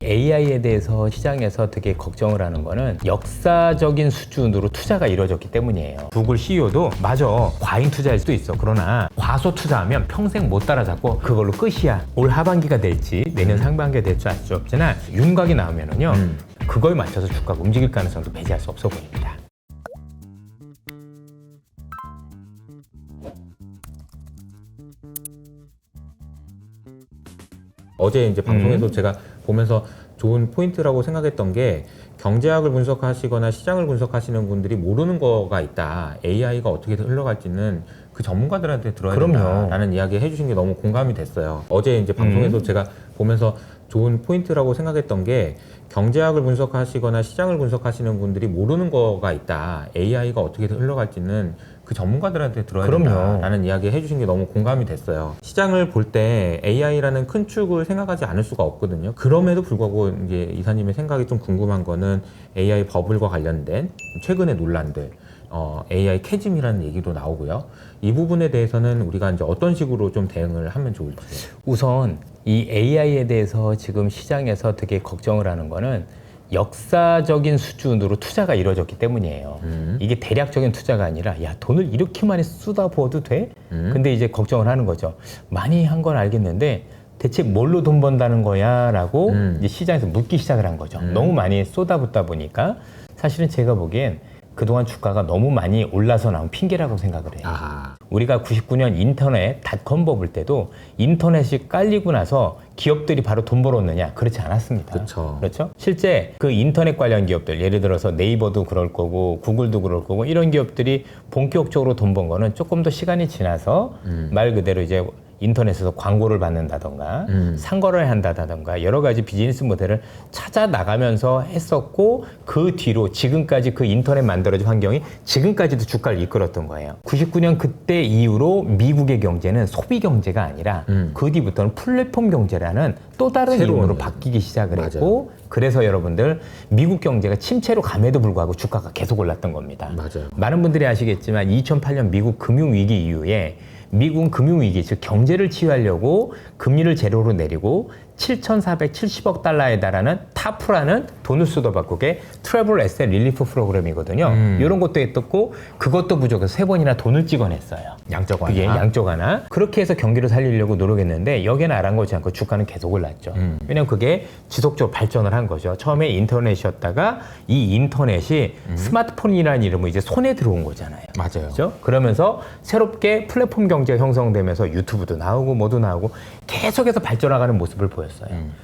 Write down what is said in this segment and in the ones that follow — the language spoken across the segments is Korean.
AI에 대해서 시장에서 되게 걱정을 하는 거는 역사적인 수준으로 투자가 이루어졌기 때문이에요. 구글 CEO도 맞아, 과잉 투자일 수도 있어. 그러나 과소 투자하면 평생 못 따라잡고 그걸로 끝이야. 올 하반기가 될지 내년 상반기가 될지 알 수 없지만 윤곽이 나오면은요 그거에 맞춰서 주가가 움직일 가능성도 배제할 수 없어 보입니다. 어제 이제 방송에서 제가 보면서 좋은 포인트라고 생각했던 게 경제학을 분석하시거나 시장을 분석하시는 분들이 모르는 거가 있다. AI가 어떻게 흘러갈지는 그 전문가들한테 들어야 된다라는 이야기 해주신 게 너무 공감이 됐어요. 어제 이제 방송에서 제가 보면서 좋은 포인트라고 생각했던 게 경제학을 분석하시거나 시장을 분석하시는 분들이 모르는 거가 있다. AI가 어떻게 흘러갈지는 그 전문가들한테 들어야 된다라는 이야기 해주신 게 너무 공감이 됐어요. 시장을 볼 때 AI라는 큰 축을 생각하지 않을 수가 없거든요. 그럼에도 불구하고 이제 이사님의 생각이 좀 궁금한 거는 AI 버블과 관련된 최근의 논란들, AI 캐즘이라는 얘기도 나오고요. 이 부분에 대해서는 우리가 이제 어떤 식으로 좀 대응을 하면 좋을지. 우선 이 AI에 대해서 지금 시장에서 되게 걱정을 하는 거는 역사적인 수준으로 투자가 이루어졌기 때문이에요. 이게 대략적인 투자가 아니라 야 돈을 이렇게 많이 쏟아부어도 돼? 근데 이제 걱정을 하는 거죠. 많이 한 건 알겠는데 대체 뭘로 돈 번다는 거야? 라고 이제 시장에서 묻기 시작을 한 거죠. 너무 많이 쏟아붓다 보니까 사실은 제가 보기엔 그동안 주가가 너무 많이 올라서 나온 핑계라고 생각을 해요. 우리가 99년 인터넷 닷컴 버블 때도 인터넷이 깔리고 나서 기업들이 바로 돈 벌었느냐? 그렇지 않았습니다. 그렇죠? 실제 그 인터넷 관련 기업들, 예를 들어서 네이버도 그럴 거고 구글도 그럴 거고 이런 기업들이 본격적으로 돈 번 거는 조금 더 시간이 지나서 말 그대로 이제 인터넷에서 광고를 받는다던가 상거래를 한다던가 여러 가지 비즈니스 모델을 찾아 나가면서 했었고 그 뒤로 지금까지 그 인터넷 만들어진 환경이 지금까지도 주가를 이끌었던 거예요. 99년 그때 이후로 미국의 경제는 소비 경제가 아니라 그 뒤부터는 플랫폼 경제라는 또 다른 이름으로 바뀌기 시작을 했고 그래서 여러분들 미국 경제가 침체로 감에도 불구하고 주가가 계속 올랐던 겁니다. 많은 분들이 아시겠지만 2008년 미국 금융위기 이후에 미국은 금융위기, 즉 경제를 치유하려고 금리를 제로로 내리고 7,470억 달러에 달하는 타프라는 돈을 쏟아받고 게 트래블 에셋 릴리프 프로그램이거든요. 이런 것도 했었고 그것도 부족해서 3번이나 돈을 찍어냈어요. 양적 완화. 그게 양적 완화. 그렇게 해서 경기를 살리려고 노력했는데 여기는 아랑곳지 않고 주가는 계속 올랐죠. 왜냐면 그게 지속적으로 발전을 한 거죠. 처음에 인터넷이었다가 이 인터넷이 스마트폰이라는 이름으로 이제 손에 들어온 거잖아요. 그렇죠? 그러면서 새롭게 플랫폼 경제가 형성되면서 유튜브도 나오고 뭐도 나오고 계속해서 발전해가는 모습을 보였어요.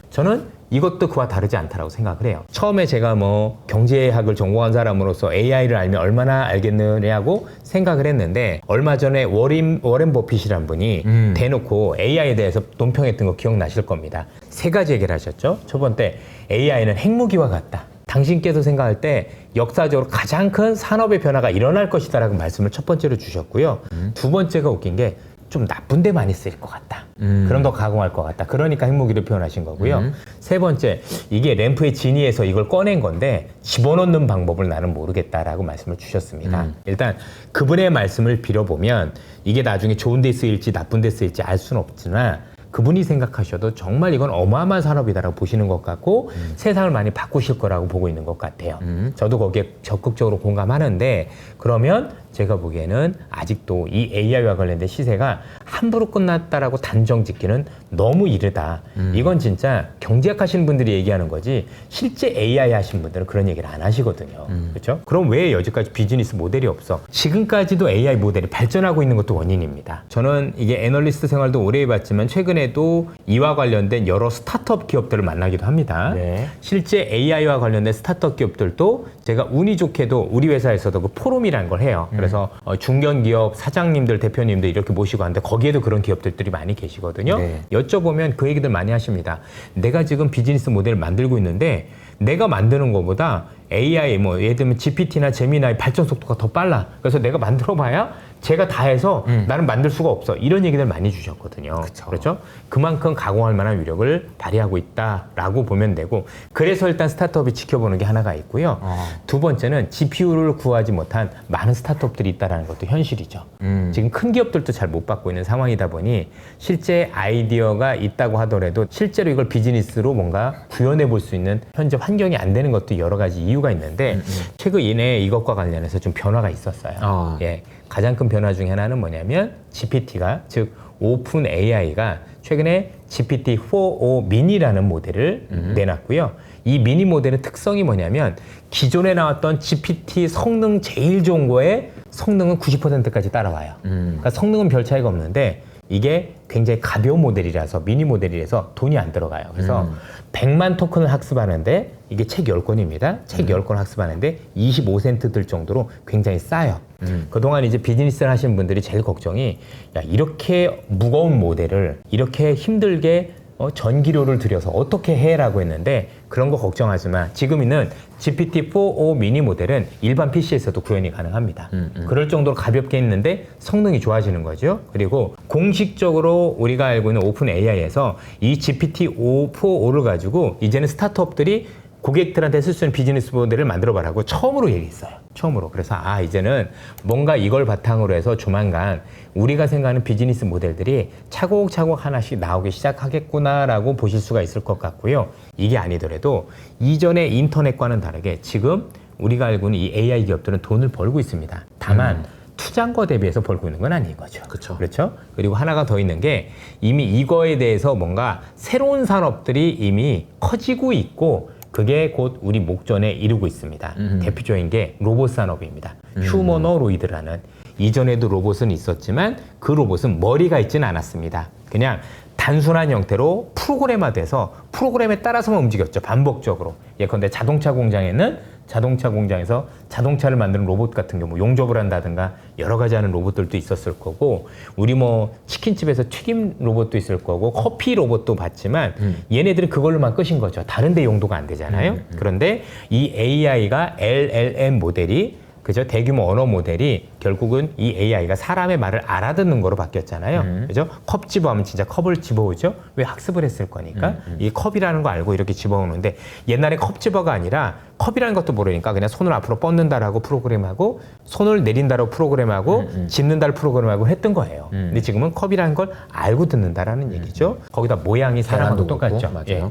저는 이것도 그와 다르지 않다라고 생각을 해요. 처음에 제가 뭐 경제학을 전공한 사람으로서 AI를 알면 얼마나 알겠느냐고 생각을 했는데 얼마 전에 워렌 버핏이란 분이 대놓고 AI에 대해서 논평했던 거 기억나실 겁니다. 3가지 얘기를 하셨죠. 첫 번째, AI는 핵무기와 같다. 당신께서 생각할 때 역사적으로 가장 큰 산업의 변화가 일어날 것이다 라고 말씀을 첫 번째로 주셨고요. 두 번째가 웃긴 게 좀 나쁜 데 많이 쓰일 것 같다. 그럼 더 가공할 것 같다. 그러니까 핵무기를 표현하신 거고요. 세 번째, 이게 램프의 진위에서 이걸 꺼낸 건데 집어넣는 방법을 나는 모르겠다라고 말씀을 주셨습니다. 일단 그분의 말씀을 빌어보면 이게 나중에 좋은 데 쓰일지 나쁜 데 쓰일지 알 수는 없지만 그분이 생각하셔도 정말 이건 어마어마한 산업이다라고 보시는 것 같고 세상을 많이 바꾸실 거라고 보고 있는 것 같아요. 저도 거기에 적극적으로 공감하는데 그러면 제가 보기에는 아직도 이 AI와 관련된 시세가 함부로 끝났다라고 단정 짓기는 너무 이르다. 이건 진짜 경제학 하시는 분들이 얘기하는 거지 실제 AI 하시는 분들은 그런 얘기를 안 하시거든요. 그렇죠? 그럼 왜 여지까지 비즈니스 모델이 없어? 지금까지도 AI 모델이 발전하고 있는 것도 원인입니다. 저는 이게 애널리스트 생활도 오래 해봤지만 최근에도 이와 관련된 여러 스타트업 기업들을 만나기도 합니다. 실제 AI와 관련된 스타트업 기업들도 제가 운이 좋게도 우리 회사에서도 그 포럼이라는 걸 해요. 그래서 중견기업 사장님들, 대표님들 이렇게 모시고 하는데 거기에도 그런 기업들이 많이 계시거든요. 여쭤보면 그 얘기들 많이 하십니다. 내가 지금 비즈니스 모델을 만들고 있는데 내가 만드는 것보다 AI, 뭐 예를 들면 GPT나 제미나의 발전 속도가 더 빨라. 그래서 내가 만들어봐야 제가 다 해서 나는 만들 수가 없어. 이런 얘기들 많이 주셨거든요. 그쵸. 그렇죠? 그만큼 가공할 만한 위력을 발휘하고 있다라고 보면 되고, 그래서 일단 스타트업이 지켜보는 게 하나가 있고요. 두 번째는 GPU를 구하지 못한 많은 스타트업들이 있다는 것도 현실이죠. 지금 큰 기업들도 잘 못 받고 있는 상황이다 보니 실제 아이디어가 있다고 하더라도 실제로 이걸 비즈니스로 뭔가 구현해 볼 수 있는 현재 환경이 안 되는 것도 여러 가지 이유가 있는데 최근에 이것과 관련해서 좀 변화가 있었어요. 예, 가장 큰 변화 중에 하나는 뭐냐면 GPT가, 즉 오픈 AI가 최근에 GPT-4o 미니라는 모델을 내놨고요. 이 미니 모델의 특성이 뭐냐면 기존에 나왔던 GPT 성능 제일 좋은 거에 성능은 90%까지 따라와요. 그러니까 성능은 별 차이가 없는데 이게 굉장히 가벼운 모델이라서, 미니 모델이라서 돈이 안 들어가요. 그래서 100만 토큰을 학습하는데, 이게 책 10권입니다. 책 10권 학습하는데 25센트 들 정도로 굉장히 싸요. 그동안 이제 비즈니스를 하시는 분들이 제일 걱정이, 야, 이렇게 무거운 모델을 이렇게 힘들게 전기료를 들여서 어떻게 해라고 했는데, 그런 거 걱정하지 마. 지금 있는 GPT-4o 미니 모델은 일반 PC에서도 구현이 가능합니다. 그럴 정도로 가볍게 있는데 성능이 좋아지는 거죠. 그리고 공식적으로 우리가 알고 있는 오픈 AI에서 이 GPT-4o를 가지고 이제는 스타트업들이 고객들한테 쓸 수 있는 비즈니스 모델을 만들어봐라고 처음으로 얘기했어요. 처음으로. 그래서 이제는 뭔가 이걸 바탕으로 해서 조만간 우리가 생각하는 비즈니스 모델들이 차곡차곡 하나씩 나오기 시작하겠구나라고 보실 수가 있을 것 같고요. 이게 아니더라도 이전의 인터넷과는 다르게 지금 우리가 알고 있는 이 AI 기업들은 돈을 벌고 있습니다. 다만 투자한 거 대비해서 벌고 있는 건 아닌 거죠. 그렇죠? 그리고 하나가 더 있는 게, 이미 이거에 대해서 뭔가 새로운 산업들이 이미 커지고 있고, 그게 곧 우리 목전에 이루고 있습니다. 대표적인 게 로봇 산업입니다. 휴머노로이드라는, 이전에도 로봇은 있었지만 그 로봇은 머리가 있지는 않았습니다. 그냥 단순한 형태로 프로그램화돼서 프로그램에 따라서만 움직였죠. 반복적으로. 예컨대 자동차 공장에는 자동차 공장에서 자동차를 만드는 로봇 같은 경우 용접을 한다든가 여러 가지 하는 로봇들도 있었을 거고, 우리 뭐 치킨집에서 튀김 로봇도 있을 거고 커피 로봇도 봤지만 얘네들은 그걸로만 끝인 거죠. 다른 데 용도가 안 되잖아요. 그런데 이 AI가 LLM 모델이, 그죠? 대규모 언어 모델이 결국은 이 AI가 사람의 말을 알아듣는 거로 바뀌었잖아요. 그죠? 컵 집어오면 진짜 컵을 집어오죠? 왜? 학습을 했을 거니까. 이 컵이라는 거 알고 이렇게 집어오는데, 옛날에 컵 집어가 아니라 컵이라는 것도 모르니까 그냥 손을 앞으로 뻗는다라고 프로그램하고 손을 내린다라고 프로그램하고 짚는다를 프로그램하고 했던 거예요. 근데 지금은 컵이라는 걸 알고 듣는다라는 얘기죠. 거기다 모양이 사람하고 똑같죠. 맞아요. 예.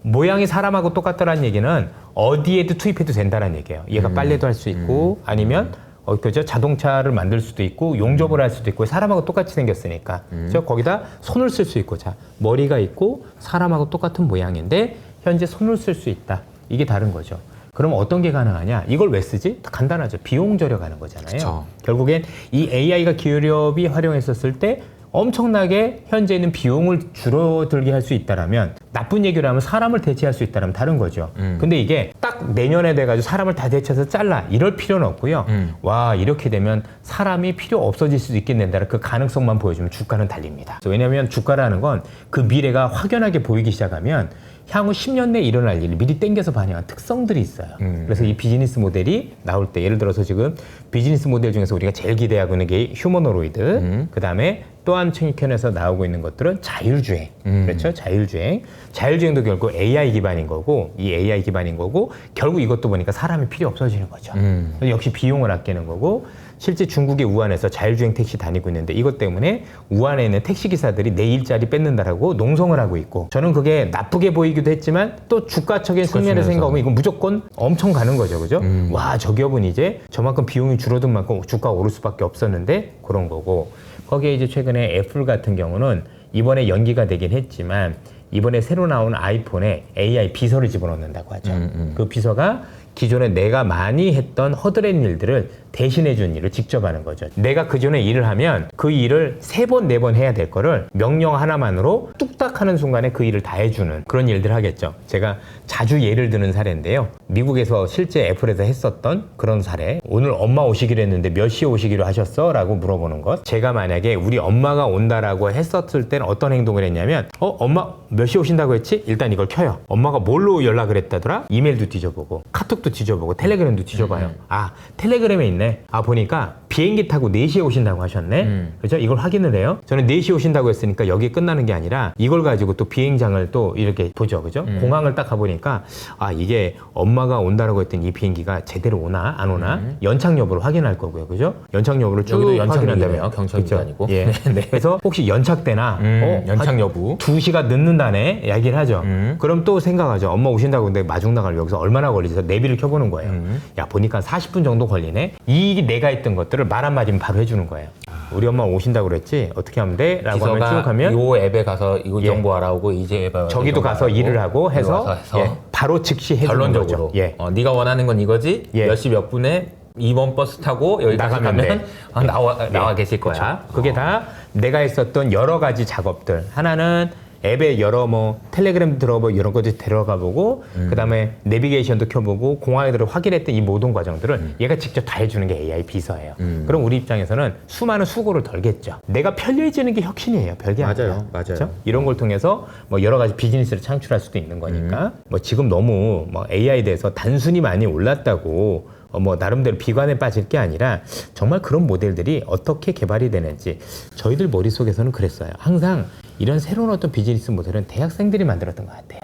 모양이 사람하고 똑같다라는 얘기는 어디에도 투입해도 된다는 얘기예요. 얘가 빨래도 할 수 있고, 아니면 그죠? 자동차를 만들 수도 있고 용접을 할 수도 있고, 사람하고 똑같이 생겼으니까. 그죠? 거기다 손을 쓸 수 있고, 자, 머리가 있고 사람하고 똑같은 모양인데 현재 손을 쓸 수 있다. 이게 다른 거죠. 그럼 어떤 게 가능하냐? 이걸 왜 쓰지? 간단하죠. 비용 절약하는 거잖아요. 그쵸. 결국엔 이 AI가 기업이 활용했었을 때 엄청나게 현재 있는 비용을 줄어들게 할 수 있다라면, 나쁜 얘기를 하면 사람을 대체할 수 있다면 다른 거죠. 근데 이게 딱 내년에 돼가지고 사람을 다 대체해서 잘라, 이럴 필요는 없고요. 와, 이렇게 되면 사람이 필요 없어질 수도 있겠는다는 그 가능성만 보여주면 주가는 달립니다. 왜냐하면 주가라는 건 그 미래가 확연하게 보이기 시작하면 향후 10년 내에 일어날 일을 미리 땡겨서 반영한 특성들이 있어요. 그래서 이 비즈니스 모델이 나올 때, 예를 들어서 지금 비즈니스 모델 중에서 우리가 제일 기대하고 있는 게 휴머노로이드, 그 다음에 또 한 측면에서 나오고 있는 것들은 자율주행. 그렇죠? 자율주행. 자율주행도 결국 AI 기반인 거고, 이 AI 기반인 거고, 결국 이것도 보니까 사람이 필요 없어지는 거죠. 역시 비용을 아끼는 거고, 실제 중국의 우한에서 자율주행 택시 다니고 있는데 이것 때문에 우한에 있는 택시기사들이 내 일자리 뺏는다라고 농성을 하고 있고, 저는 그게 나쁘게 보이기도 했지만 또 주가적인 측면에서 생각하면 이건 무조건 엄청 가는 거죠. 그죠? 와, 저 기업은 이제 저만큼 비용이 줄어든 만큼 주가가 오를 수밖에 없었는데 그런 거고, 거기에 이제 최근에 애플 같은 경우는 이번에 연기가 되긴 했지만 이번에 새로 나온 아이폰에 AI 비서를 집어넣는다고 하죠. 그 비서가 기존에 내가 많이 했던 허드렛 일들을 대신해 준 일을 직접 하는 거죠. 내가 그전에 일을 하면 그 일을 3번, 4번 해야 될 거를 명령 하나만으로 뚝딱 하는 순간에 그 일을 다 해주는 그런 일들을 하겠죠. 제가 자주 예를 드는 사례인데요. 미국에서 실제 애플에서 했었던 그런 사례. 오늘 엄마 오시기로 했는데 몇 시에 오시기로 하셨어? 라고 물어보는 것. 제가 만약에 우리 엄마가 온다라고 했었을 때는 어떤 행동을 했냐면, 엄마 몇 시에 오신다고 했지? 일단 이걸 켜요. 엄마가 뭘로 연락을 했다더라? 이메일도 뒤져보고 카톡도 뒤져보고 텔레그램도 뒤져봐요. 아, 텔레그램에 있네. 아, 보니까 비행기 타고 4시에 오신다고 하셨네. 그죠? 이걸 확인을 해요. 저는 4시에 오신다고 했으니까 여기에 끝나는 게 아니라 이걸 가지고 또 비행장을 또 이렇게 보죠. 그죠? 공항을 딱 가보니까 아, 이게 엄마가 온다라고 했던 이 비행기가 제대로 오나 안 오나 연착 여부를 확인할 거고요. 그죠? 연착 여부를 쭉 여기도 연착이네요. 확인한다면 경찰이 아니고. 예. 네. 그래서 혹시 연착되나 연착 여부. 2시가 늦는다네 얘기를 하죠. 그럼 또 생각하죠. 엄마 오신다고 근데 마중 나가려면 여기서 얼마나 걸리지? 내비를 켜보는 거예요. 야, 보니까 40분 정도 걸리네. 이 내가 했던 것들을 말 한마디면 바로 해주는 거예요. 우리 엄마 오신다고 그랬지? 어떻게 하면 돼? 라고 하면 쭉 하면 요 앱에 가서 이거 예. 정보 알아오고 이제 앱에 저기도 가서 일을 하고 해서 예, 바로 즉시 해주는 결론적으로 거죠. 예. 네가 원하는 건 이거지. 예. 몇 시 몇 분에 2번 버스 타고 여기까지 나가면 가면 돼. 나와 계실 거야. 그게 다 내가 했었던 여러 가지 작업들. 하나는 앱에 여러 뭐 텔레그램 들어보고 이런 것들 들어가 보고 그다음에 내비게이션도 켜보고 공항에 들어 확인했던 이 모든 과정들을 얘가 직접 다 해주는 게 AI 비서예요. 그럼 우리 입장에서는 수많은 수고를 덜겠죠. 내가 편리해지는 게 혁신이에요. 별게 아니에요. 맞아요. 그렇죠? 이런 걸 통해서 뭐 여러 가지 비즈니스를 창출할 수도 있는 거니까 뭐 지금 너무 뭐 AI에 대해서 단순히 많이 올랐다고 뭐 나름대로 비관에 빠질 게 아니라 정말 그런 모델들이 어떻게 개발이 되는지 저희들 머릿속에서는 그랬어요. 항상 이런 새로운 어떤 비즈니스 모델은 대학생들이 만들었던 것 같아요.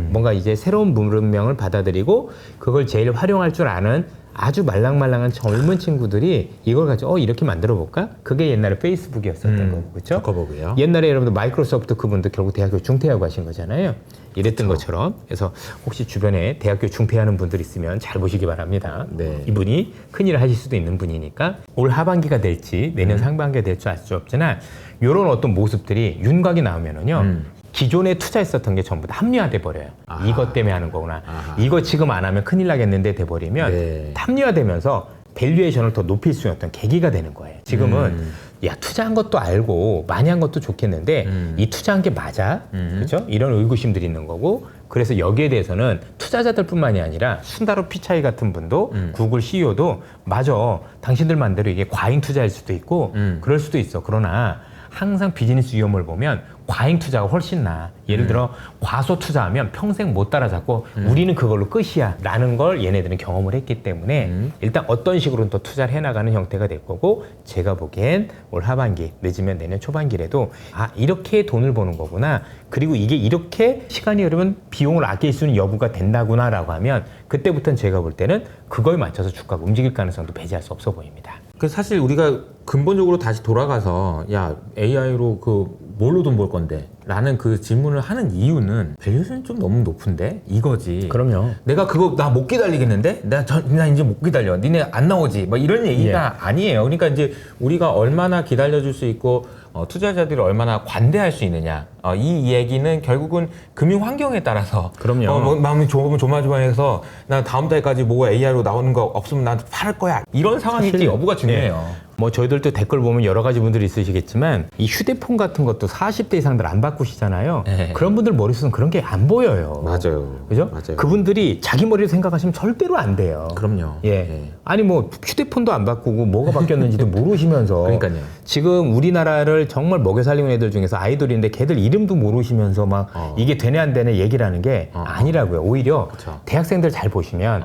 뭔가 이제 새로운 문명을 받아들이고 그걸 제일 활용할 줄 아는 아주 말랑말랑한 젊은 친구들이 이걸 가지고 이렇게 만들어 볼까? 그게 옛날에 페이스북이었었던 거고, 그렇죠? 주커버그요. 옛날에 여러분들 마이크로소프트 그분도 결국 대학교 중퇴하고 하신 거잖아요. 이랬던 것처럼. 그래서 혹시 주변에 대학교 중퇴하는 분들 있으면 잘 보시기 바랍니다. 네. 이분이 큰일을 하실 수도 있는 분이니까 올 하반기가 될지 내년 상반기가 될지 알 수 없지만 이런 어떤 모습들이 윤곽이 나오면은요. 기존에 투자했었던 게 전부 다 합리화돼 버려요. 아하. 이것 때문에 하는 거구나. 아하. 이거 지금 안 하면 큰일 나겠는데 돼 버리면 네. 합리화되면서 밸류에이션을 더 높일 수 있는 어떤 계기가 되는 거예요. 지금은 야, 투자한 것도 알고 많이 한 것도 좋겠는데 이 투자한 게 맞아? 그렇죠? 이런 의구심들이 있는 거고 그래서 여기에 대해서는 투자자들뿐만이 아니라 순다로 피차이 같은 분도 구글 CEO도 맞아. 당신들 만대로 이게 과잉 투자일 수도 있고 그럴 수도 있어. 그러나 항상 비즈니스 위험을 보면 과잉 투자가 훨씬 나아. 예를 들어 과소 투자하면 평생 못 따라잡고 우리는 그걸로 끝이야 라는 걸 얘네들은 경험을 했기 때문에 일단 어떤 식으로는 또 투자를 해나가는 형태가 될 거고 제가 보기엔 올 하반기 늦으면 내년 초반기라도 아 이렇게 돈을 버는 거구나 그리고 이게 이렇게 시간이 흐르면 비용을 아낄 수 있는 여부가 된다구나 라고 하면 그때부터는 제가 볼 때는 그거에 맞춰서 주가가 움직일 가능성도 배제할 수 없어 보입니다. 그 사실 우리가 근본적으로 다시 돌아가서 야 AI로 그 뭘로 돈 벌 건데? 라는 그 질문을 하는 이유는 밸류에이션이 좀 너무 높은데? 이거지. 그럼요. 내가 그거 나 못 기다리겠는데? 나 이제 못 기다려. 니네 안 나오지. 뭐 이런 얘기가 아니에요. 그러니까 이제 우리가 얼마나 기다려줄 수 있고 투자자들이 얼마나 관대할 수 있느냐. 이 얘기는 결국은 금융 환경에 따라서 그럼요. 뭐 마음이 조마조마해서 나 다음 달까지 뭐 AI로 나오는 거 없으면 난 팔을 거야. 이런 상황일지 여부가 중요해요. 뭐 저희들도 댓글 보면 여러 가지 분들이 있으시겠지만 이 휴대폰 같은 것도 40대 이상들 안 바꾸시잖아요. 네. 그런 분들 머릿속은 그런 게 안 보여요. 맞아요. 그죠? 맞아요. 그분들이 자기 머리로 생각하시면 절대로 안 돼요. 그럼요. 예. 예. 아니 뭐 휴대폰도 안 바꾸고 뭐가 바뀌었는지도 모르시면서 그러니까요. 지금 우리나라를 정말 먹여 살리는 애들 중에서 아이돌인데 걔들 이름도 모르시면서 막 이게 되네 안 되네 얘기를 하는 게 아니라고요. 오히려 그쵸. 대학생들 잘 보시면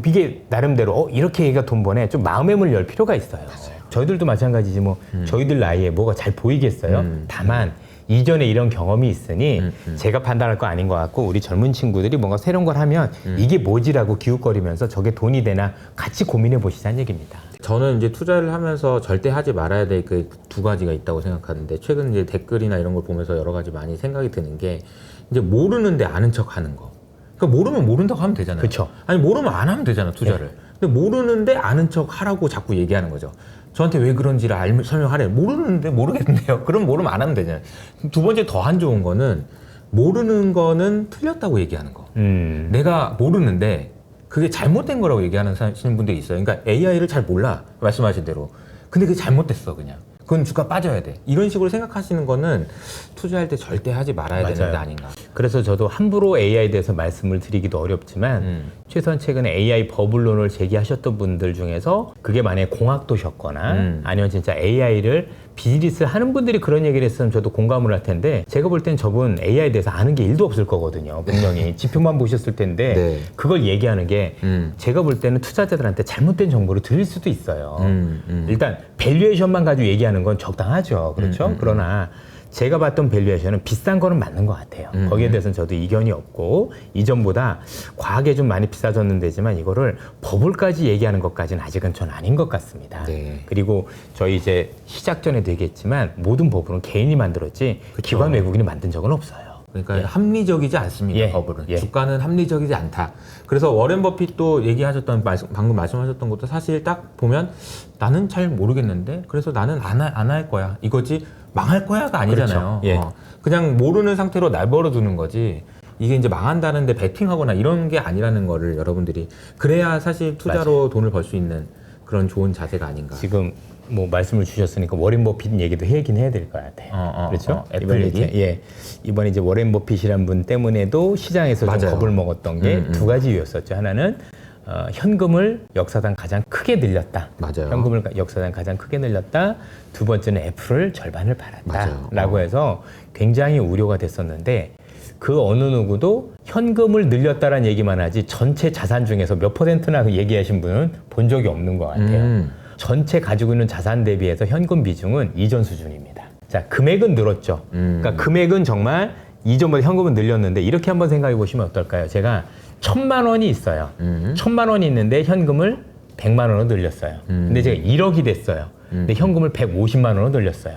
이게 나름대로 이렇게 얘가 돈 버네 좀 마음의 문을 열 필요가 있어요. 저희들도 마찬가지지 뭐 저희들 나이에 뭐가 잘 보이겠어요? 다만 이전에 이런 경험이 있으니 제가 판단할 거 아닌 것 같고 우리 젊은 친구들이 뭔가 새로운 걸 하면 이게 뭐지라고 기웃거리면서 저게 돈이 되나 같이 고민해 보시자는 얘기입니다. 저는 이제 투자를 하면서 절대 하지 말아야 될 그 두 가지가 있다고 생각하는데 최근 이제 댓글이나 이런 걸 보면서 여러 가지 많이 생각이 드는 게 이제 모르는데 아는 척 하는 거. 그러니까 모르면 모른다고 하면 되잖아요. 그쵸. 아니 모르면 안 하면 되잖아 투자를. 근데 모르는데 아는 척 하라고 자꾸 얘기하는 거죠. 저한테 왜 그런지를 설명하래. 모르는데 모르겠는데요. 그럼 모르면 안 하면 되잖아요. 두 번째 더 안 좋은 거는 모르는 거는 틀렸다고 얘기하는 거. 내가 모르는데 그게 잘못된 거라고 얘기하는 분들이 있어요. 그러니까 AI를 잘 몰라. 말씀하신 대로. 근데 그게 잘못됐어 그냥. 그건 주가 빠져야 돼. 이런 식으로 생각하시는 거는 투자할 때 절대 하지 말아야 되는 게 아닌가. 그래서 저도 함부로 AI에 대해서 말씀을 드리기도 어렵지만 최소한 최근에 AI 버블론을 제기하셨던 분들 중에서 그게 만약에 공학도셨거나 아니면 진짜 AI를 비즈니스 하는 분들이 그런 얘기를 했으면 저도 공감을 할 텐데 제가 볼 땐 저분 AI에 대해서 아는 게 1도 없을 거거든요. 분명히 지표만 보셨을 텐데 네. 그걸 얘기하는 게 제가 볼 때는 투자자들한테 잘못된 정보를 드릴 수도 있어요. 일단 밸류에이션만 가지고 얘기하는 건 적당하죠. 그렇죠? 그러나 제가 봤던 밸류에이션은 비싼 거는 맞는 것 같아요. 거기에 대해서는 저도 이견이 없고 이전보다 과하게 좀 많이 비싸졌는 데지만 이거를 버블까지 얘기하는 것까지는 아직은 전 아닌 것 같습니다. 네. 그리고 저희 이제 시작 전에도 얘기했지만 모든 버블은 개인이 만들었지 기관 외국인이 만든 적은 없어요. 그러니까 합리적이지 않습니다. 예. 버블은. 예. 주가는 합리적이지 않다. 그래서 워렌 버핏도 얘기하셨던 방금 말씀하셨던 것도 사실 딱 보면 나는 잘 모르겠는데 그래서 나는 안 할 거야. 이거지 망할 거야가 아니잖아요. 그렇죠. 예. 그냥 모르는 상태로 내버려 두는 거지. 이게 이제 망한다는데 베팅하거나 이런 게 아니라는 거를 여러분들이 그래야 사실 투자로 돈을 벌 수 있는 그런 좋은 자세가 아닌가. 지금 뭐 말씀을 주셨으니까 워렌 버핏 얘기도 하긴 해야 될 것 같아요. 그렇죠? 애플 이번에 얘기? 이제, 이번에 이제 워렌 버핏이란 분 때문에도 시장에서 좀 맞아요. 겁을 먹었던 게 두 가지 이유였었죠. 하나는 현금을 역사상 가장 크게 늘렸다. 맞아요. 현금을 역사상 가장 크게 늘렸다. 두 번째는 애플을 절반을 팔았다. 맞아요. 라고 해서 굉장히 우려가 됐었는데 그 어느 누구도 현금을 늘렸다라는 얘기만 하지 전체 자산 중에서 몇 %나 얘기하신 분은 본 적이 없는 것 같아요. 전체 가지고 있는 자산 대비해서 현금 비중은 이전 수준입니다. 자, 금액은 늘었죠. 그러니까 금액은 정말 이전보다 현금은 늘렸는데 이렇게 한번 생각해 보시면 어떨까요? 제가 1,000만 원이 있어요. 1,000만 원이 있는데 현금을 100만 원으로 늘렸어요. 근데 제가 1억이 됐어요. 근데 현금을 150만 원으로 늘렸어요.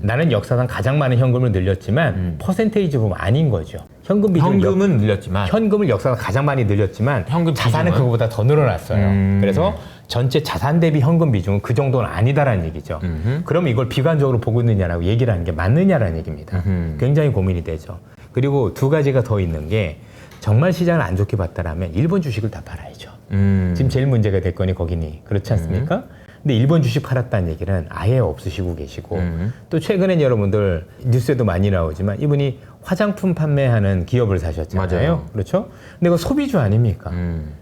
나는 역사상 가장 많은 현금을 늘렸지만 퍼센테이지 보면 아닌 거죠. 현금 비중 현금은 늘렸지만 현금을 역사상 가장 많이 늘렸지만 현금 자산은 비중은? 그거보다 더 늘어났어요. 그래서 전체 자산 대비 현금 비중은 그 정도는 아니다라는 얘기죠. 그럼 이걸 비관적으로 보고 있느냐라고 얘기를 하는 게 맞느냐라는 얘기입니다. 굉장히 고민이 되죠. 그리고 두 가지가 더 있는 게 정말 시장을 안 좋게 봤다라면 일본 주식을 다 팔아야죠. 지금 제일 문제가 될 거니 거기니 그렇지 않습니까? 근데 일본 주식 팔았다는 얘기는 아예 없으시고 계시고 또 최근엔 여러분들 뉴스에도 많이 나오지만 이분이 화장품 판매하는 기업을 사셨잖아요. 맞아요. 그렇죠? 근데 이거 소비주 아닙니까?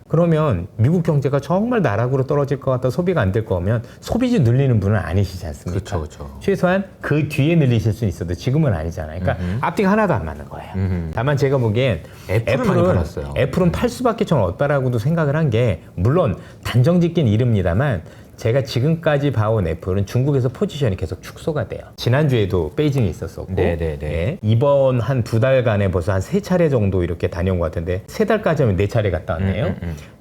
그러면 미국 경제가 정말 나락으로 떨어질 것 같다 소비가 안 될 거면 소비주 늘리는 분은 아니시지 않습니까? 그렇죠, 그렇죠. 최소한 그 뒤에 늘리실 수 있어도 지금은 아니잖아요. 그러니까 앞뒤가 하나도 안 맞는 거예요. 다만 제가 보기엔 애플은 많이 팔았어요. 애플은 팔 수밖에 저는 없다라고도 생각을 한 게 물론 단정 짓긴 이릅니다만 제가 지금까지 봐온 애플은 중국에서 포지션이 계속 축소가 돼요. 지난주에도 베이징에 있었었고 네네네. 예, 이번 한 2달간에 벌써 한 3차례 정도 이렇게 다녀온 것 같은데 3달까지 하면 4차례 갔다 왔네요.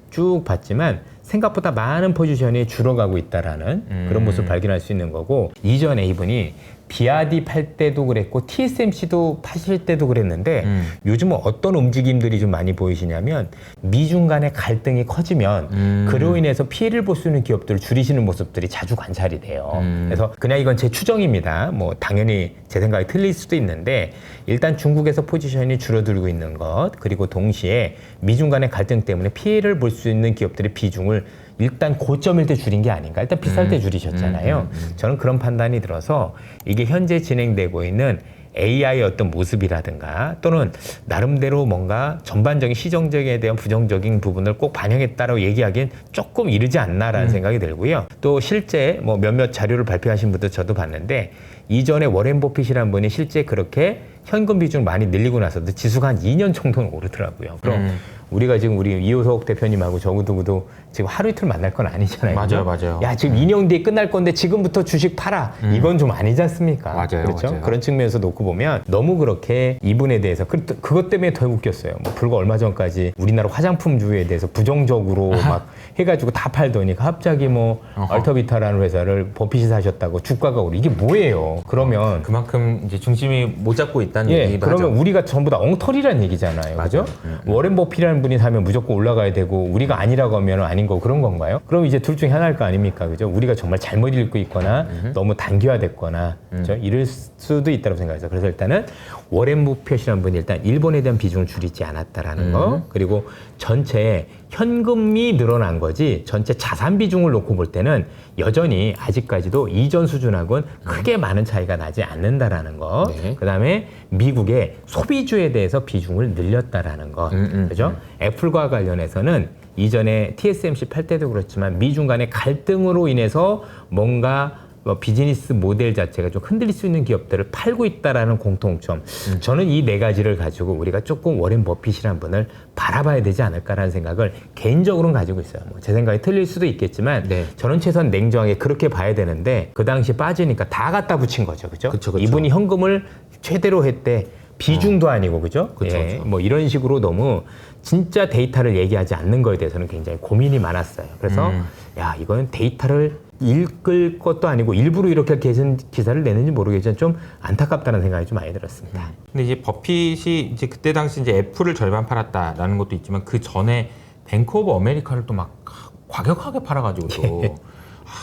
쭉 봤지만 생각보다 많은 포지션이 줄어가고 있다라는 그런 모습을 발견할 수 있는 거고 이전에 이분이 비아디 팔 때도 그랬고 TSMC도 파실 때도 그랬는데 요즘은 어떤 움직임들이 좀 많이 보이시냐면 미중 간의 갈등이 커지면 그로 인해서 피해를 볼 수 있는 기업들을 줄이시는 모습들이 자주 관찰이 돼요. 그래서 그냥 이건 제 추정입니다. 뭐 당연히 제 생각이 틀릴 수도 있는데 일단 중국에서 포지션이 줄어들고 있는 것 그리고 동시에 미중 간의 갈등 때문에 피해를 볼 수 있는 기업들의 비중을 일단 고점일 때 줄인 게 아닌가. 일단 비쌀 때 줄이셨잖아요. 저는 그런 판단이 들어서 이게 현재 진행되고 있는 AI의 어떤 모습이라든가 또는 나름대로 뭔가 전반적인 시정적에 대한 부정적인 부분을 꼭 반영했다라고 얘기하기엔 조금 이르지 않나라는 생각이 들고요. 또 실제 뭐 몇몇 자료를 발표하신 분도 저도 봤는데 이전에 워렌 버핏이라는 분이 실제 그렇게 현금 비중을 많이 늘리고 나서도 지수가 한 2년 정도는 오르더라고요. 그럼 우리가 지금 우리 이호석 대표님하고 저구도 지금 하루 이틀 만날 건 아니잖아요. 맞아요, 맞아요. 야, 지금 2년 뒤에 끝날 건데 지금부터 주식 팔아. 이건 좀 아니지 않습니까? 맞아요, 그렇죠? 맞아요. 그런 측면에서 놓고 보면 너무 그렇게 이분에 대해서 그것 때문에 더 웃겼어요. 뭐 불과 얼마 전까지 우리나라 화장품주에 대해서 부정적으로 막 해가지고 다 팔더니 갑자기 뭐 얼터비타라는 회사를 버핏이 사셨다고 주가가 오르. 이게 뭐예요? 그러면 그만큼 이제 중심이 못 잡고 있다는 예, 얘기도 그러면 하죠. 우리가 전부 다 엉터리란 얘기잖아요. 그죠? 워렌 버핏이라는 분이 사면 무조건 올라가야 되고 우리가 아니라고 하면 아닌 거 그런 건가요? 그럼 이제 둘 중에 하나일 거 아닙니까? 그죠? 우리가 정말 잘못 읽고 있거나 너무 단기화됐거나 그죠? 이럴 수도 있다고 생각해서 그래서 일단은 워렌 버핏이라는 분이 일단 일본에 대한 비중을 줄이지 않았다라는 거 그리고 전체 현금이 늘어난 거지 전체 자산 비중을 놓고 볼 때는 여전히 아직까지도 이전 수준하고는 크게 많은 차이가 나지 않는다라는 거. 네. 그다음에 미국의 소비주에 대해서 비중을 늘렸다라는 거. 그죠? 애플과 관련해서는 이전에 TSMC 팔 때도 그렇지만 미중 간의 갈등으로 인해서 뭔가 비즈니스 모델 자체가 좀 흔들릴 수 있는 기업들을 팔고 있다라는 공통점. 저는 이 네 가지를 가지고 우리가 조금 워렌 버핏이라는 분을 바라봐야 되지 않을까라는 생각을 개인적으로는 가지고 있어요. 뭐 제 생각이 틀릴 수도 있겠지만 네. 저는 최소한 냉정하게 그렇게 봐야 되는데 그 당시 빠지니까 다 갖다 붙인 거죠. 그죠? 그쵸. 이분이 현금을 최대로 했대. 비중도 아니고 그죠? 그쵸. 뭐 이런 식으로 너무 진짜 데이터를 얘기하지 않는 거에 대해서는 굉장히 고민이 많았어요. 그래서 야 이거는 데이터를 읽을 것도 아니고 일부러 이렇게 기사를 내는지 모르겠지만 좀 안타깝다는 생각이 좀 많이 들었습니다. 근데 이제 버핏이 이제 그때 당시 이제 애플을 절반 팔았다라는 것도 있지만 그 전에 뱅크 오브 아메리카를 또 막 과격하게 팔아가지고 또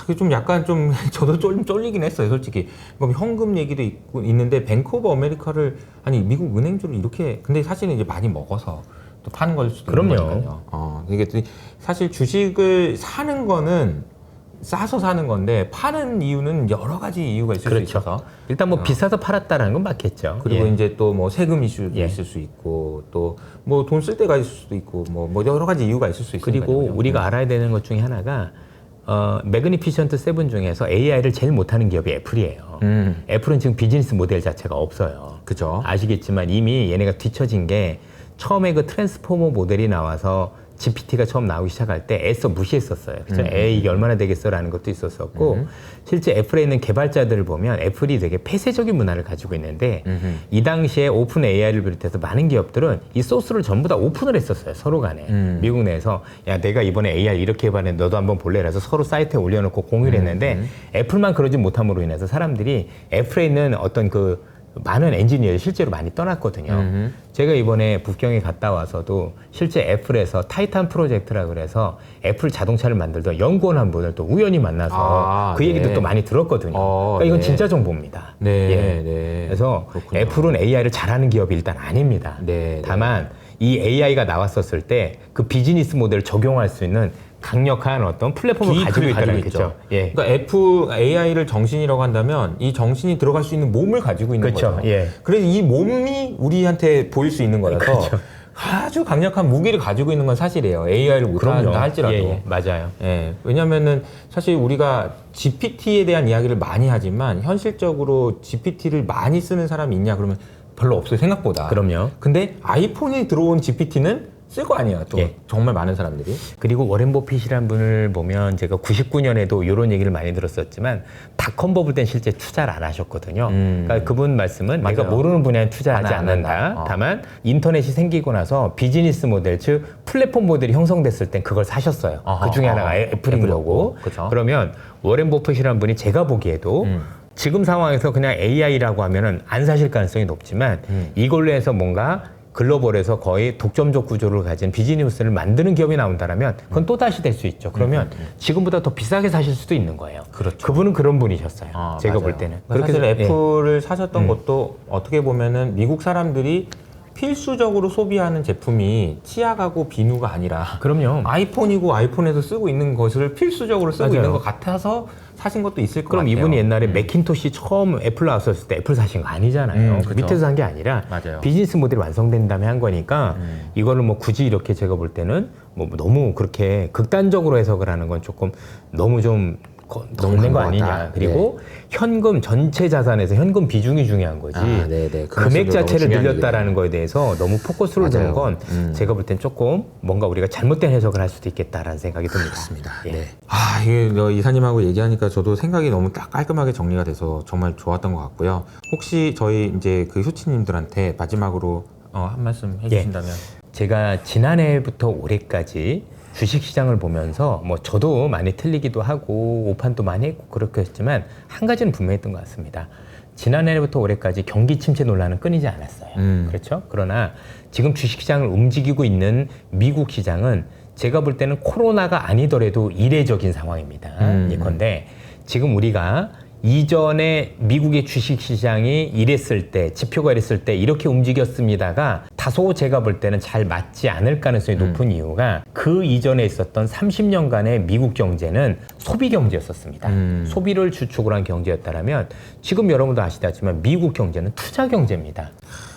그게 좀 약간 좀 저도 좀 쫄리긴 했어요, 솔직히. 그럼 현금 얘기도 있는데 뱅크 오브 아메리카를 아니 미국 은행주를 이렇게 근데 사실은 이제 많이 먹어서 또 파는 걸 수도 있는 그럼요. 거니까요. 이게 사실 주식을 사는 거는 싸서 사는 건데 파는 이유는 여러 가지 이유가 있을 수 있어서 일단 뭐 비싸서 팔았다라는 건 맞겠죠. 그리고 예. 이제 또 뭐 세금 이슈도 예. 있을 수 있고 또 뭐 돈 쓸 때가 있을 수도 있고 뭐 여러 가지 이유가 있을 수 있으니까요. 그리고 우리가 알아야 되는 것 중에 하나가 매그니피션트 세븐 중에서 AI를 제일 못하는 기업이 애플이에요. 애플은 지금 비즈니스 모델 자체가 없어요. 그죠. 아시겠지만 이미 얘네가 뒤처진 게 처음에 그 트랜스포머 모델이 나와서 GPT가 처음 나오기 시작할 때 애써 무시했었어요. 그죠? 에이, 이게 얼마나 되겠어라는 것도 있었었고, 실제 애플에 있는 개발자들을 보면 애플이 되게 폐쇄적인 문화를 가지고 있는데, 이 당시에 오픈 AI를 비롯해서 많은 기업들은 이 소스를 전부 다 오픈을 했었어요. 서로 간에. 미국 내에서, 야, 내가 이번에 AI 이렇게 해봤는데 너도 한번 볼래? 라서 서로 사이트에 올려놓고 공유를 했는데, 애플만 그러지 못함으로 인해서 사람들이 애플에 있는 어떤 그 많은 엔지니어들이 실제로 많이 떠났거든요. 제가 이번에 북경에 갔다 와서도 실제 애플에서 타이탄 프로젝트라 그래서 애플 자동차를 만들던 연구원 한 분을 또 우연히 만나서 그 얘기도 또 많이 들었거든요. 그러니까 이건 진짜 정보입니다. 네. 그래서 그렇군요. 애플은 AI를 잘하는 기업이 일단 아닙니다. 다만 이 AI가 나왔었을 때 그 비즈니스 모델을 적용할 수 있는 강력한 어떤 플랫폼을 가지고 있다는 거죠. 그러니까 애플 AI를 정신이라고 한다면 이 정신이 들어갈 수 있는 몸을 가지고 있는 그렇죠. 거죠. 그래서 이 몸이 우리한테 보일 수 있는 거라서 아주 강력한 무기를 가지고 있는 건 사실이에요. AI를 못한다 할지라도. 맞아요. 왜냐면은 사실 우리가 GPT에 대한 이야기를 많이 하지만 현실적으로 GPT를 많이 쓰는 사람이 있냐 그러면 별로 없어요, 생각보다. 그럼요. 근데 아이폰에 들어온 GPT는 쓸 거 아니에요, 또. 정말 많은 사람들이. 그리고 워렌 버핏이라는 분을 보면 제가 99년에도 이런 얘기를 많이 들었었지만 닷컴 버블 땐 실제 투자를 안 하셨거든요. 그러니까 그분 말씀은 맞아요. 내가 모르는 분야에 투자하지 안 않는다. 한다. 다만 인터넷이 생기고 나서 비즈니스 모델, 즉 플랫폼 모델이 형성됐을 땐 그걸 사셨어요. 그 중에 하나가 애플인 거고. 그쵸. 그러면 워렌 버핏이라는 분이 제가 보기에도 지금 상황에서 그냥 AI라고 하면은 안 사실 가능성이 높지만 이걸로 해서 뭔가 글로벌에서 거의 독점적 구조를 가진 비즈니스를 만드는 기업이 나온다면 그건 또 다시 될 수 있죠. 그러면 지금보다 더 비싸게 사실 수도 있는 거예요. 그렇죠. 그분은 그런 분이셨어요. 제가 맞아요. 볼 때는. 그러니까 사실 애플을 사셨던 것도 어떻게 보면은 미국 사람들이 필수적으로 소비하는 제품이 치약하고 비누가 아니라 그럼요. 아이폰이고 아이폰에서 쓰고 있는 것을 필수적으로 쓰고 맞아요. 있는 것 같아서 사신 것도 있을 것 그럼 같아요. 이분이 옛날에 맥킨토시 처음 애플 나왔었을 때 애플 사신 거 아니잖아요. 그쵸. 밑에서 산 게 아니라 맞아요. 비즈니스 모델이 완성된 다음에 한 거니까 이거를 뭐 굳이 이렇게 제가 볼 때는 뭐 너무 그렇게 극단적으로 해석을 하는 건 조금 너무 좀 너무 거 아니냐. 그리고 현금 전체 자산에서 현금 비중이 중요한 거지. 금액 자체를 늘렸다라는 거에 대해서 너무 포커스를 두는 건 제가 볼 땐 조금 뭔가 우리가 잘못된 해석을 할 수도 있겠다라는 생각이 듭니다. 그렇습니다. 이게 이사님하고 얘기하니까 저도 생각이 너무 딱 깔끔하게 정리가 돼서 정말 좋았던 것 같고요. 혹시 저희 이제 그 효치님들한테 마지막으로 한 말씀 해주신다면. 제가 지난해부터 올해까지 주식시장을 보면서 뭐 저도 많이 틀리기도 하고 오판도 많이 했고 그렇게 했지만 한 가지는 분명했던 것 같습니다. 지난해부터 올해까지 경기 침체 논란은 끊이지 않았어요. 그렇죠? 그러나 지금 주식시장을 움직이고 있는 미국 시장은 제가 볼 때는 코로나가 아니더라도 이례적인 상황입니다. 예컨대 지금 우리가 이전에 미국의 주식시장이 이랬을 때, 지표가 이랬을 때 이렇게 움직였습니다가 다소 제가 볼 때는 잘 맞지 않을 가능성이 높은 이유가 그 이전에 있었던 30년간의 미국 경제는 소비 경제였었습니다. 소비를 주축으로 한 경제였다면 지금 여러분도 아시다시피 미국 경제는 투자 경제입니다.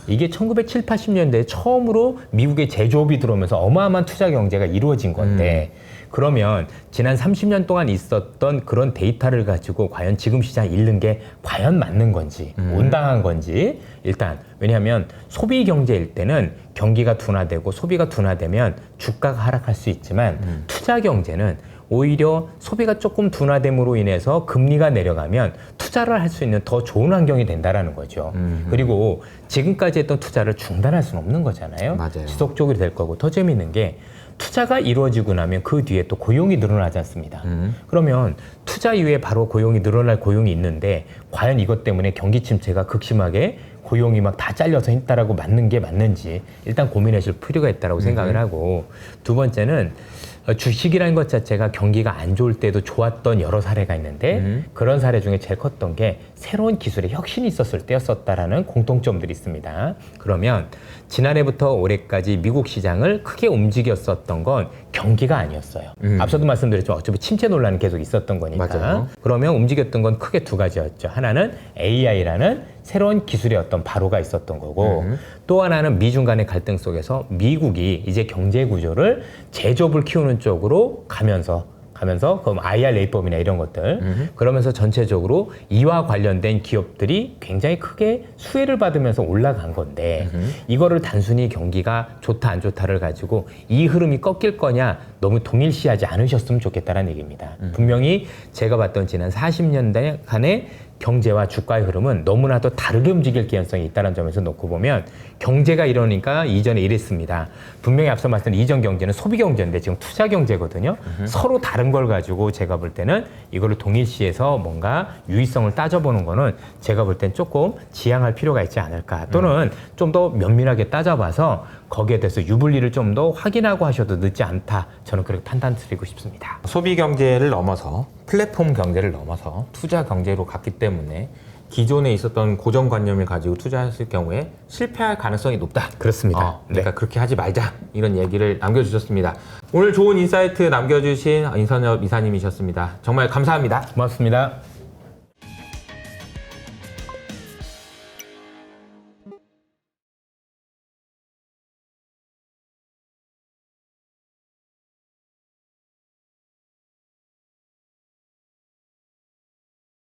이게 1970, 80년대에 처음으로 미국의 제조업이 들어오면서 어마어마한 투자 경제가 이루어진 건데 그러면 지난 30년 동안 있었던 그런 데이터를 가지고 과연 지금 시장에 잃는 게 과연 맞는 건지 온당한 건지 일단 왜냐하면 소비 경제일 때는 경기가 둔화되고 소비가 둔화되면 주가가 하락할 수 있지만 투자 경제는 오히려 소비가 조금 둔화됨으로 인해서 금리가 내려가면 투자를 할 수 있는 더 좋은 환경이 된다라는 거죠. 그리고 지금까지 했던 투자를 중단할 수는 없는 거잖아요. 맞아요. 지속적으로 될 거고 더 재미있는 게 투자가 이루어지고 나면 그 뒤에 또 고용이 늘어나지 않습니다. 그러면 투자 이후에 바로 고용이 늘어날 고용이 있는데 과연 이것 때문에 경기 침체가 극심하게 고용이 막 다 잘려서 했다라고 맞는 게 맞는지 일단 고민하실 필요가 있다라고 생각을 하고 두 번째는 주식이라는 것 자체가 경기가 안 좋을 때도 좋았던 여러 사례가 있는데 그런 사례 중에 제일 컸던 게 새로운 기술의 혁신이 있었을 때였었다라는 공통점들이 있습니다. 그러면 지난해부터 올해까지 미국 시장을 크게 움직였었던 건 경기가 아니었어요. 앞서도 말씀드렸지만 어차피 침체 논란이 계속 있었던 거니까. 맞아요. 그러면 움직였던 건 크게 두 가지였죠. 하나는 AI라는 새로운 기술의 어떤 발호가 있었던 거고 또 하나는 미중 간의 갈등 속에서 미국이 이제 경제 구조를 제조업을 키우는 쪽으로 가면서 그럼 IRA법이나 이런 것들 그러면서 전체적으로 이와 관련된 기업들이 굉장히 크게 수혜를 받으면서 올라간 건데 이거를 단순히 경기가 좋다 안 좋다를 가지고 이 흐름이 꺾일 거냐 너무 동일시하지 않으셨으면 좋겠다는 얘기입니다. 분명히 제가 봤던 지난 40년대간의 경제와 주가의 흐름은 너무나도 다르게 움직일 개연성이 있다는 점에서 놓고 보면 경제가 이러니까 이전에 이랬습니다. 분명히 앞서 말씀드린 이전 경제는 소비 경제인데 지금 투자 경제거든요. 서로 다른 걸 가지고 제가 볼 때는 이거를 동일시해서 뭔가 유의성을 따져보는 거는 제가 볼 땐 조금 지양할 필요가 있지 않을까. 또는 좀 더 면밀하게 따져봐서 거기에 대해서 유불리를 좀 더 확인하고 하셔도 늦지 않다. 저는 그렇게 판단드리고 싶습니다. 소비 경제를 넘어서 플랫폼 경제를 넘어서 투자 경제로 갔기 때문에 기존에 있었던 고정관념을 가지고 투자했을 경우에 실패할 가능성이 높다. 그렇습니다. 그러니까 그렇게 하지 말자. 이런 얘기를 남겨주셨습니다. 오늘 좋은 인사이트 남겨주신 인선엽 이사님이셨습니다. 정말 감사합니다. 고맙습니다.